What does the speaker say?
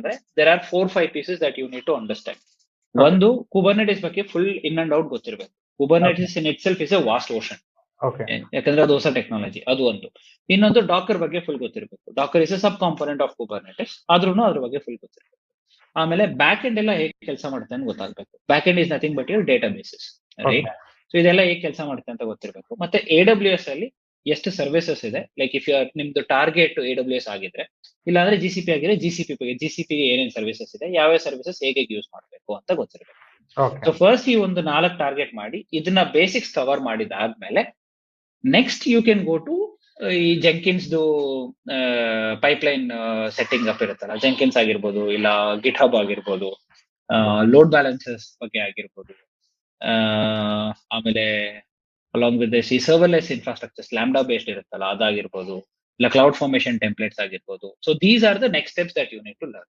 ಅಂದ್ರೆ there are 4-5 pieces that you need to understand. Okay. ಒಂದು Kubernetes ಬಗ್ಗೆ full in and out ಗೊತ್ತಿರಬೇಕು. Kubernetes in itself is a vast ocean, okay ಯಾಕಂದ್ರೆ ಅದು ಹೊಸ technology, ಅದು ಒಂದು. ಇನ್ನೊಂದು ಡಾಕರ್ ಬಗ್ಗೆ ಫುಲ್ ಗೊತ್ತಿರಬೇಕು. Docker is a sub component of Kubernetes, ಆದ್ರೂ ಅದ್ರ ಬಗ್ಗೆ ಫುಲ್ ಗೊತ್ತಿರಬೇಕು. ಆಮೇಲೆ ಬ್ಯಾಕ್ ಎಂಡ್ ಎಲ್ಲ ಹೇಗೆ ಕೆಲಸ ಮಾಡುತ್ತೆ ಅಂತ ಗೊತ್ತಾಗಬೇಕು. Back end is nothing but your data basis, right? So ಇದೆಲ್ಲ ಹೇಗೆ ಕೆಲಸ ಮಾಡುತ್ತೆ ಅಂತ ಗೊತ್ತಿರಬೇಕು. ಮತ್ತೆ AWS ಅಲ್ಲಿ ಎಷ್ಟು ಸರ್ವಿಸಸ್ ಇದೆ, ಲೈಕ್ ಇಫ್ ಯು ನಿಮ್ದು ಟಾರ್ಗೆಟ್ AWS ಆಗಿದ್ರೆ, ಇಲ್ಲಾಂದ್ರೆ GCP ಆಗಿದ್ರೆ GCP ಗೆ ಏನೇನು ಸರ್ವಿಸಸ್ ಇದೆ, ಯಾವ ಸರ್ವಿಸಸ್ ಹೇಗೆ ಯೂಸ್ ಮಾಡಬೇಕು ಅಂತ ಗೊತ್ತಿರಬೇಕು. ಓಕೆ ಸೊ ಫಸ್ಟ್ ಈ ಒಂದು 4 ಟಾರ್ಗೆಟ್ ಮಾಡಿ ಇದನ್ನ ಬೇಸಿಕ್ಸ್ ಕವರ್ ಮಾಡಿದಾದ್ಮೇಲೆ next you can go to ಈ ಜೆಂಕಿನ್ಸ್ದು ಪೈಪ್ಲೈನ್ ಸೆಟ್ಟಿಂಗ್ ಅಪ್ ಇರುತ್ತಲ್ಲ, ಜೆಂಕಿನ್ಸ್ ಆಗಿರ್ಬೋದು, ಇಲ್ಲ ಗಿಟ್ ಹಬ್ ಆಗಿರ್ಬೋದು, ಲೋಡ್ ಬ್ಯಾಲೆನ್ಸಸ್ ಬಗ್ಗೆ ಆಗಿರ್ಬೋದು, ಆಮೇಲೆ ಅಲಾಂಗ್ ವಿತ್ ದಿಸ್ ಈ ಸರ್ವರ್ಲೆಸ್ ಇನ್ಫ್ರಾಸ್ಟ್ರಕ್ಚರ್ಸ್ ಲ್ಯಾಂಬ್ಡಾ ಬೇಸ್ಡ್ ಇರುತ್ತಲ್ಲ ಅದಾಗಿರ್ಬೋದು, ಇಲ್ಲ ಕ್ಲೌಡ್ ಫಾರ್ಮೇಶನ್ ಟೆಂಪ್ಲೇಟ್ಸ್ ಆಗಿರ್ಬೋದು. So these are the next steps that you need to learn.